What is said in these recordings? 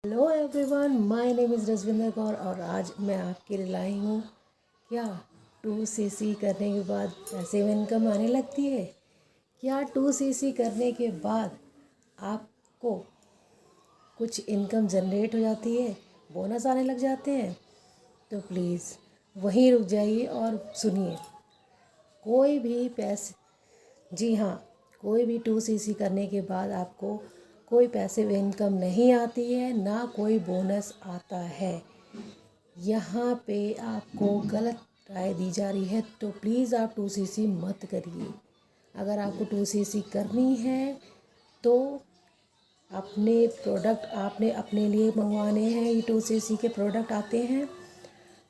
Hello everyone, my name is Rajvinder Kaur और आज मैं आपके लिए लाई हूँ क्या 2cc करने के बाद पैसे में इनकम आने लगती है। क्या 2cc करने के बाद आपको कुछ इनकम जनरेट हो जाती है, बोनस आने लग जाते हैं? तो प्लीज़ वहीं रुक जाइए और सुनिए। कोई भी पैसे जी हाँ, कोई भी 2cc करने के बाद आपको कोई पैसिव इनकम नहीं आती है, ना कोई बोनस आता है। यहाँ पे आपको गलत राय दी जा रही है, तो प्लीज़ आप 2cc मत करिए। अगर आपको 2cc करनी है तो अपने प्रोडक्ट आपने अपने लिए मंगवाने हैं। ये 2cc के प्रोडक्ट आते हैं।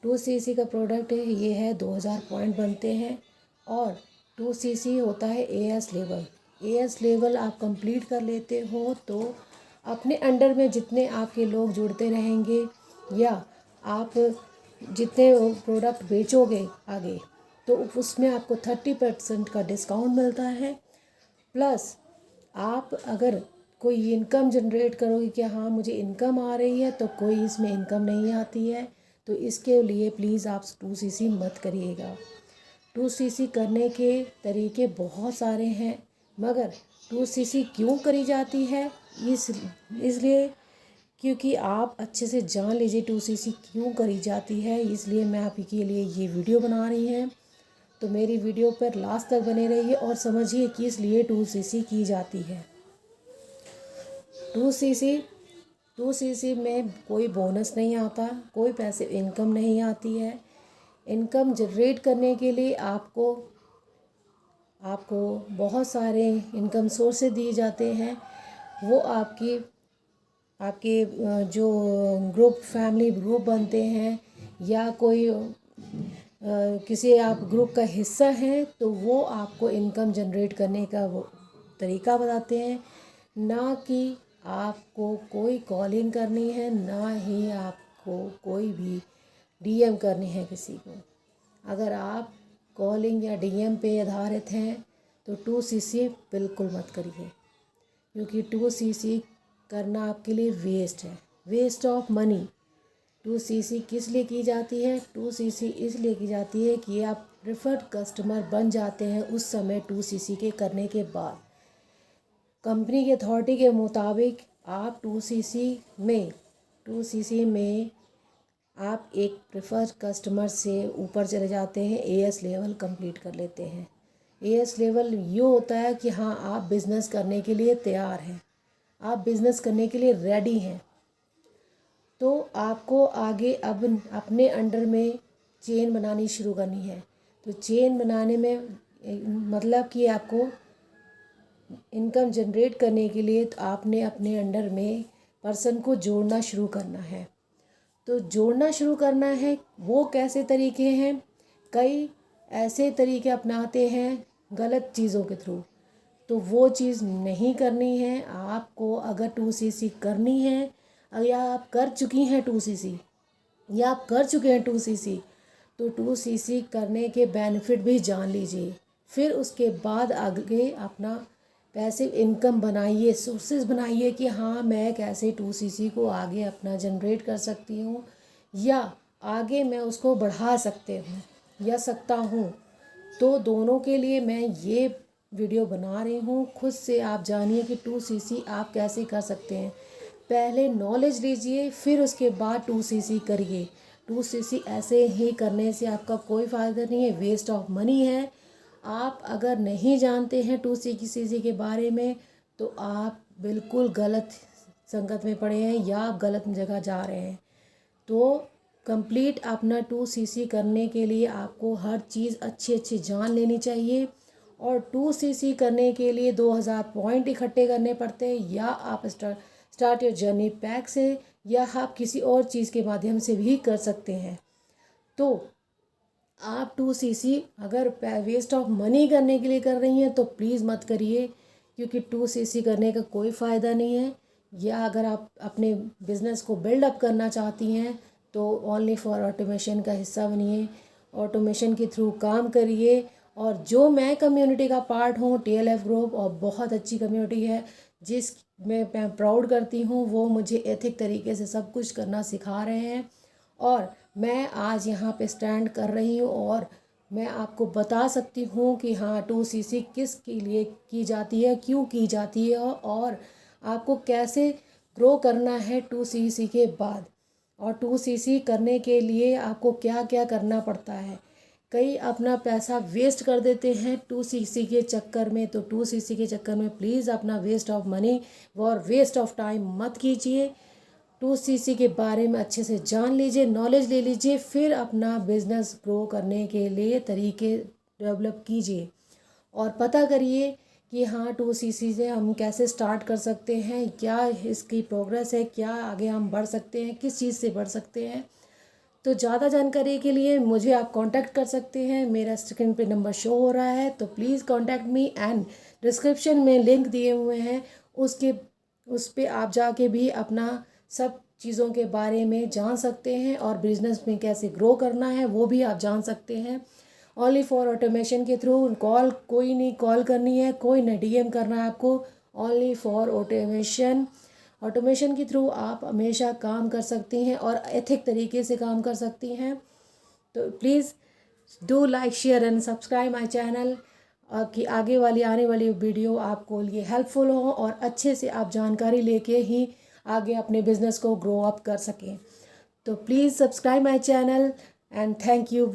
2cc का प्रोडक्ट है, ये है 2000 पॉइंट बनते हैं और 2cc होता है एएस लेवल। एएस लेवल आप कंप्लीट कर लेते हो तो अपने अंडर में जितने आपके लोग जुड़ते रहेंगे या आप जितने प्रोडक्ट बेचोगे आगे, तो उसमें आपको 30% का डिस्काउंट मिलता है। प्लस आप अगर कोई इनकम जनरेट करोगे कि हाँ मुझे इनकम आ रही है, तो कोई इसमें इनकम नहीं आती है। तो इसके लिए प्लीज़ आप 2cc मत करिएगा। 2cc करने के तरीके बहुत सारे हैं, मगर 2cc क्यों करी जाती है इसलिए क्योंकि आप अच्छे से जान लीजिए 2cc क्यों करी जाती है। इसलिए मैं आपके लिए ये वीडियो बना रही हैं, तो मेरी वीडियो पर लास्ट तक बने रहिए और समझिए कि इसलिए 2cc की जाती है। 2cc 2cc में कोई बोनस नहीं आता, कोई पैसे इनकम नहीं आती है। इनकम जनरेट करने के लिए आपको बहुत सारे इनकम सोर्सेज दिए जाते हैं। वो आपके जो ग्रुप फैमिली ग्रुप बनते हैं या कोई किसी आप ग्रुप का हिस्सा हैं, तो वो आपको इनकम जनरेट करने का वो तरीका बताते हैं। ना कि आपको कोई कॉलिंग करनी है, ना ही आपको कोई भी डीएम करनी है किसी को। अगर आप कॉलिंग या डीएम पे आधारित हैं तो 2cc बिल्कुल मत करिए, क्योंकि 2cc करना आपके लिए वेस्ट है, वेस्ट ऑफ मनी। 2cc किस लिए की जाती है? 2cc इसलिए की जाती है कि आप प्रेफर्ड कस्टमर बन जाते हैं उस समय 2cc के करने के बाद। कंपनी की अथॉरिटी के मुताबिक आप 2cc में आप एक प्रेफर्ड कस्टमर से ऊपर चले जाते हैं, एएस लेवल कंप्लीट कर लेते हैं। एएस लेवल ये होता है कि हाँ आप बिज़नेस करने के लिए तैयार हैं, आप बिज़नेस करने के लिए रेडी हैं। तो आपको आगे अब अपने अंडर में चेन बनानी शुरू करनी है। तो चेन बनाने में मतलब कि आपको इनकम जनरेट करने के लिए तो आपने अपने अंडर में पर्सन को जोड़ना शुरू करना है। तो जोड़ना शुरू करना है, वो कैसे तरीके हैं? कई ऐसे तरीके अपनाते हैं गलत चीज़ों के थ्रू, तो वो चीज़ नहीं करनी है आपको। अगर 2cc करनी है या आप कर चुकी हैं 2cc या आप कर चुके हैं 2cc, तो 2cc करने के बेनिफिट भी जान लीजिए। फिर उसके बाद आगे अपना पैसिव इनकम बनाइए, सोर्सेज बनाइए कि हाँ मैं कैसे 2cc को आगे अपना जनरेट कर सकती हूँ या आगे मैं उसको बढ़ा सकता हूँ। तो दोनों के लिए मैं ये वीडियो बना रही हूँ। खुद से आप जानिए कि 2cc आप कैसे कर सकते हैं। पहले नॉलेज लीजिए, फिर उसके बाद 2cc करिए। 2cc ऐसे ही करने से आपका कोई फ़ायदा नहीं है, वेस्ट ऑफ मनी है। आप अगर नहीं जानते हैं 2cc के बारे में, तो आप बिल्कुल गलत संगत में पड़े हैं या आप गलत जगह जा रहे हैं। तो कंप्लीट अपना 2cc करने के लिए आपको हर चीज़ अच्छी जान लेनी चाहिए। और 2cc करने के लिए 2000 पॉइंट इकट्ठे करने पड़ते हैं, या आप स्टार्ट योर जर्नी पैक से, या आप किसी और चीज़ के माध्यम से भी कर सकते हैं। तो आप 2cc अगर वेस्ट ऑफ मनी करने के लिए कर रही हैं तो प्लीज़ मत करिए, क्योंकि 2cc करने का कोई फ़ायदा नहीं है। या अगर आप अपने बिज़नेस को बिल्डअप करना चाहती हैं तो ओनली फॉर ऑटोमेशन का हिस्सा बनिए, ऑटोमेशन के थ्रू काम करिए। और जो मैं कम्युनिटी का पार्ट हूँ, TLF ग्रुप, और बहुत अच्छी कम्युनिटी है, जिस मैं प्राउड करती हूँ, वो मुझे एथिक तरीके से सब कुछ करना सिखा रहे हैं और मैं आज यहाँ पे स्टैंड कर रही हूँ और मैं आपको बता सकती हूँ कि हाँ 2cc किस के लिए की जाती है, क्यों की जाती है और आपको कैसे ग्रो करना है 2cc के बाद। और 2cc करने के लिए आपको क्या क्या करना पड़ता है। कई अपना पैसा वेस्ट कर देते हैं 2cc के चक्कर में, तो 2cc के चक्कर में प्लीज़ अपना वेस्ट ऑफ मनी और वेस्ट ऑफ टाइम मत कीजिए। 2cc के बारे में अच्छे से जान लीजिए, नॉलेज ले लीजिए, फिर अपना बिजनेस ग्रो करने के लिए तरीके डेवलप कीजिए और पता करिए कि हाँ 2cc से हम कैसे स्टार्ट कर सकते हैं, क्या इसकी प्रोग्रेस है, क्या आगे हम बढ़ सकते हैं, किस चीज़ से बढ़ सकते हैं। तो ज़्यादा जानकारी के लिए मुझे आप कांटेक्ट कर सकते हैं। मेरा स्क्रीन पे नंबर शो हो रहा है, तो please contact me and description में लिंक दिए हुए हैं, उस पर आप जाके भी अपना सब चीज़ों के बारे में जान सकते हैं और बिजनेस में कैसे ग्रो करना है वो भी आप जान सकते हैं। ओनली फॉर ऑटोमेशन के थ्रू कॉल, कोई नहीं कॉल करनी है, कोई ना डीएम करना है आपको, ओनली फॉर ऑटोमेशन। ऑटोमेशन के थ्रू आप हमेशा काम कर सकती हैं और एथिक तरीके से काम कर सकती हैं। तो please do like share and subscribe my channel कि आगे वाली आने वाली वीडियो आपको लिए हेल्पफुल हो और अच्छे से आप जानकारी लेके ही आगे अपने बिजनेस को ग्रो अप कर सकें। तो please subscribe my channel and thank you